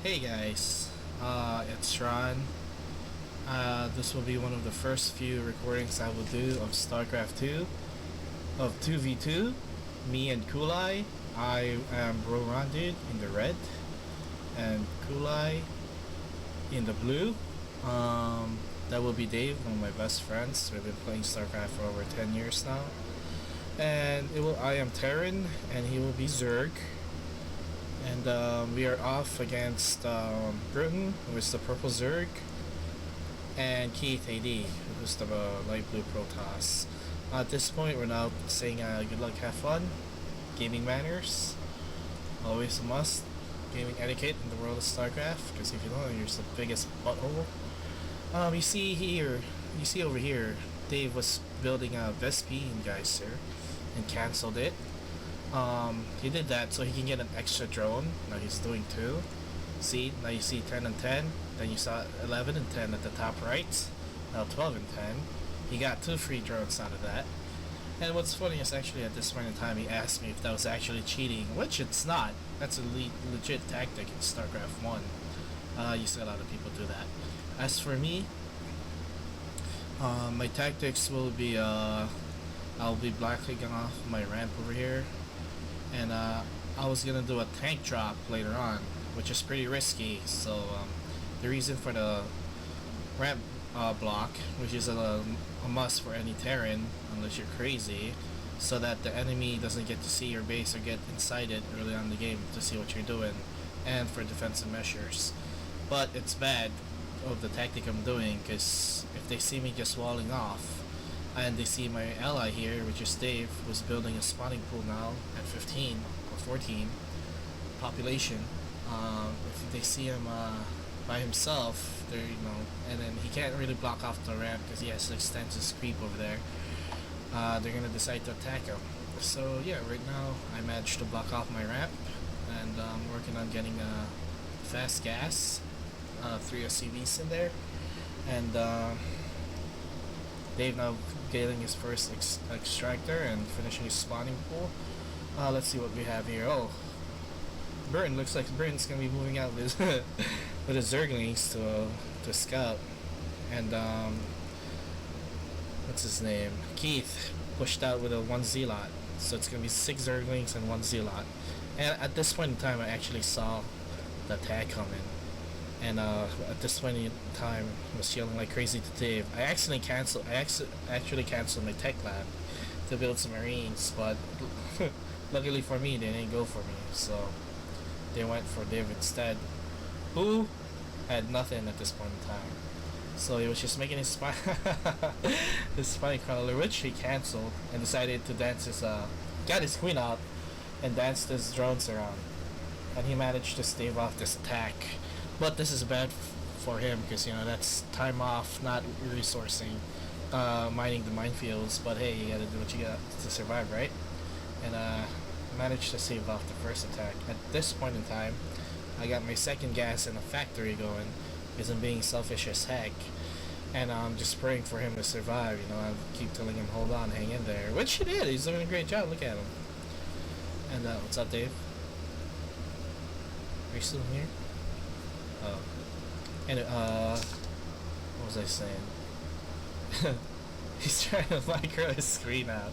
Hey guys, it's Ron. This will be one of the first few recordings I will do of StarCraft 2, of 2v2, me and Kulai. I am Bro Ron Dude in the red, and Kulai in the blue. That will be Dave, one of my best friends. We've been playing StarCraft for over 10 years now. And I am Terran, and he will be Zerg. And we are off against Bruton, who is the purple Zerg, and Keith AD, who's the light blue Protoss. At this point, we're now saying good luck, have fun, gaming manners, always a must, gaming etiquette in the world of StarCraft, because if you don't, you're the biggest butthole. You see over here, Dave was building a Vespi in Geyser, and cancelled it. He did that so he can get an extra drone. Now he's doing 2. See, now you see 10 and 10. Then you saw 11 and 10 at the top right. Now 12 and 10. He got 2 free drones out of that. And what's funny is actually at this point in time he asked me if that was actually cheating, which it's not. That's a legit tactic in StarCraft 1. You see a lot of people do that. As for me, my tactics will be I'll be black-clicking off my ramp over here. And I was gonna do a tank drop later on, which is pretty risky. So the reason for the ramp block, which is a must for any Terran, unless you're crazy, so that the enemy doesn't get to see your base or get inside it early on in the game to see what you're doing, and for defensive measures. But it's bad of the tactic I'm doing, because if they see me just walling off, and they see my ally here, which is Dave, who's building a spawning pool now at 15 or 14 population. If they see him by himself, they're and then he can't really block off the ramp because he has to extend his creep over there. They're gonna decide to attack him. So yeah, right now I managed to block off my ramp, and I'm working on getting fast gas, 3 SCVs in there, and Dave now getting his first extractor and finishing his spawning pool. Let's see what we have here. Oh, Burton, looks like Burton's gonna be moving out with with his Zerglings to scout. And what's his name? Keith pushed out with a 1 Zealot. So it's gonna be 6 Zerglings and 1 Zealot. And at this point in time I actually saw the attack coming. And at this point in time, I was yelling like crazy to Dave. I actually canceled my tech lab to build some Marines, but luckily for me, they didn't go for me. So they went for Dave instead, who had nothing at this point in time. So he was just making his spy crawler, which he canceled, and decided to dance his got his queen out and danced his drones around, and he managed to stave off this attack. But this is bad for him because that's time off, not resourcing, mining the minefields. But hey, you gotta do what you got to survive, right? And managed to save off the first attack. At this point in time, I got my second gas in a factory going because I'm being selfish as heck, and I'm just praying for him to survive. I keep telling him, hold on, hang in there, which he did. He's doing a great job. Look at him. And what's up, Dave? Are you still here? And what was I saying? He's trying to micro his screen out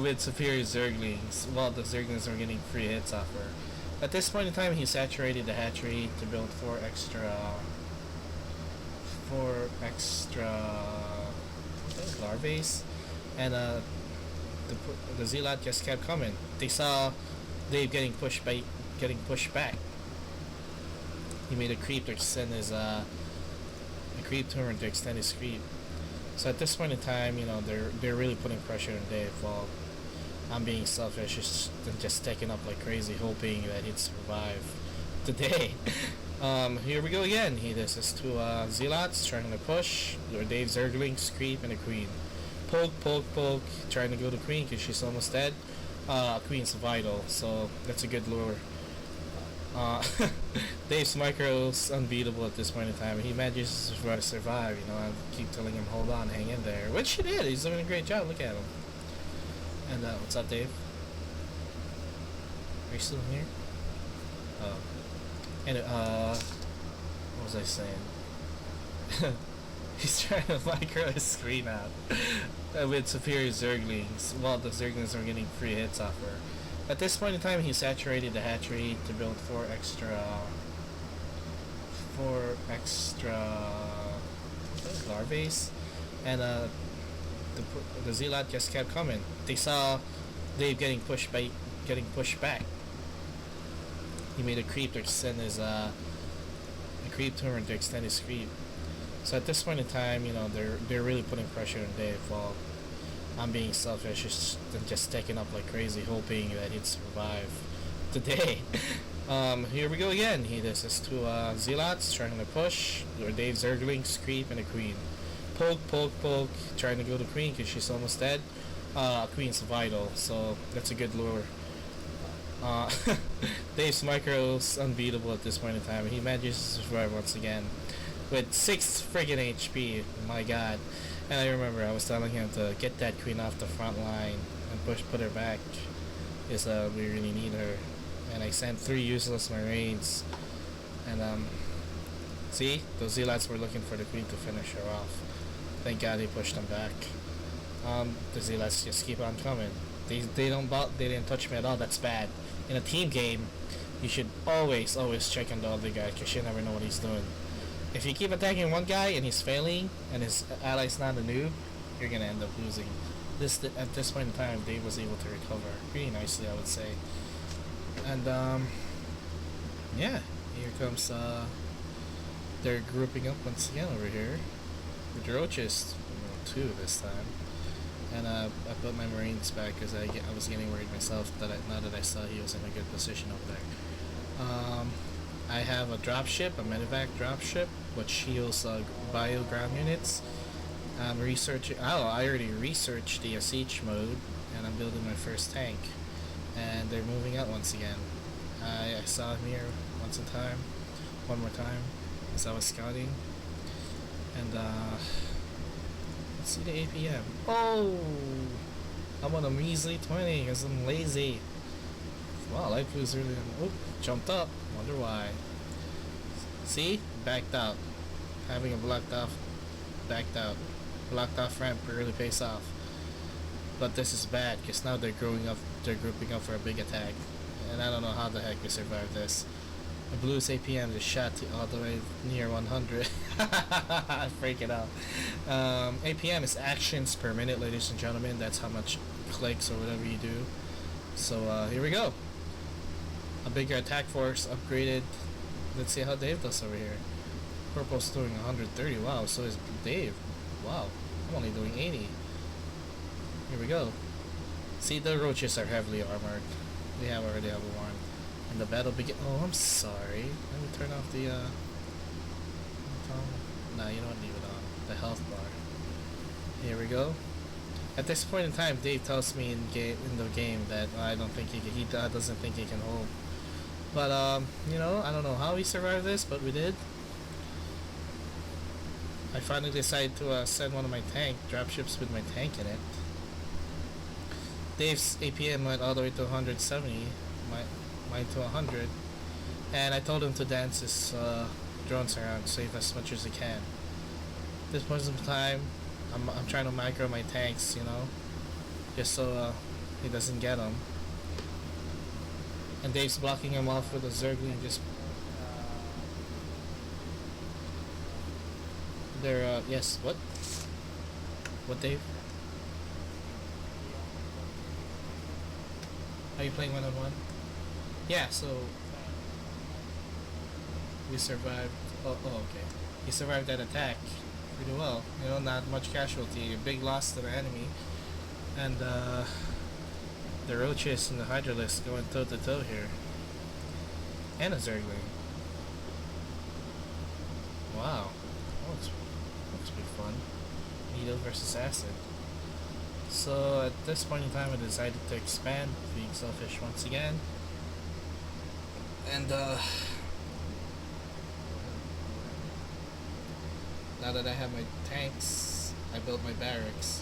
with superior Zerglings. Well, the Zerglings are getting free hits off her. At this point in time, he saturated the hatchery to build 4 extra larvae, and the Zealot just kept coming. They saw Dave getting pushed back. He made a creep to extend his a creep turn to extend his creep. So at this point in time, they're really putting pressure on Dave. While I'm being selfish and just taking up like crazy, hoping that he'd survive today. Here we go again. This is 2 Zealots trying to push. Dave Zerglings, creep, and a queen. Poke, trying to go to queen because she's almost dead. Queen's vital, so that's a good lure. Dave's micro's unbeatable at this point in time. He manages to survive. I keep telling him, hold on, hang in there, which he did. He's doing a great job. Look at him. And what's up, Dave? Are you still here? And what was I saying? He's trying to micro his screen out with superior Zerglings, while the Zerglings are getting free hits off her. At this point in time, he saturated the hatchery to build four extra larvae, and the Zealot just kept coming. They saw Dave getting pushed back. He made a creep to extend his a creep turn to extend his creep. So at this point in time, you know, they're really putting pressure on Dave. While I'm being selfish and just stacking up like crazy, hoping that he'd survive the day. Here we go again. This is two Zealots trying to push. Or Dave Zerglings, creep, and a queen. Poke, poke, poke. Trying to go to queen because she's almost dead. Queen's vital, so that's a good lure. Dave's micro's unbeatable at this point in time. He manages to survive once again with 6 friggin' HP. My god. And I remember I was telling him to get that queen off the front line and put her back, because we really need her. And I sent 3 useless marines, and see, those zealots were looking for the queen to finish her off. Thank god he pushed them back. The zealots just keep on coming. They didn't touch me at all. That's bad. In a team game, you should always check on the other guy, because you never know what he's doing. If you keep attacking one guy and he's failing and his ally's not a noob, you're gonna end up losing. At this point in time, Dave was able to recover pretty nicely, I would say. And yeah, here comes they're grouping up once again over here with roaches, 2 this time. And I put my marines back because I was getting worried myself now that I saw he was in a good position over there. I have a dropship, a medevac dropship, which heals bio ground units. I'm researching. Oh, I already researched the siege mode, and I'm building my first tank. And they're moving out once again. I saw him here one more time, as I was scouting. And let's see the APM. Oh, I'm on a measly 20 because I'm lazy. Wow, light blue's really. Oh, jumped up. Wonder why. See? Backed out. Having a blocked off ramp really pays off. But this is bad because now they're grouping up for a big attack. And I don't know how the heck we survived this. The blue's APM just shot all the way near 100. I freak it out. APM is actions per minute, ladies and gentlemen. That's how much clicks or whatever you do. So here we go. A bigger attack force upgraded. Let's see how Dave does over here. Purple's doing 130. Wow, so is Dave. Wow, I'm only doing 80. Here we go. See, the roaches are heavily armored. We already have one. And the battle begin. Oh, I'm sorry. Let me turn off the nah, you don't leave it on. The health bar. Here we go. At this point in time, Dave tells me in the game that I don't think he doesn't think he can hold. But you know, I don't know how we survived this, but we did. I finally decided to send one of my dropships with my tank in it. Dave's APM went all the way to 170, mine to 100, and I told him to dance his drones around, save as much as he can. At this point in time, I'm trying to micro my tanks, you know, just so he doesn't get them. And Dave's blocking him off with a Zergling. Just they're yes. What? What, Dave? Are you playing 1-on-1? Yeah. So we survived. Oh, okay. He survived that attack pretty well. You know, not much casualty. A big loss to the enemy, and the roaches and the hydralisk going toe to toe here. And a Zergling. Wow. Looks pretty fun. Needle versus acid. So at this point in time I decided to expand, being selfish once again. And now that I have my tanks, I built my barracks.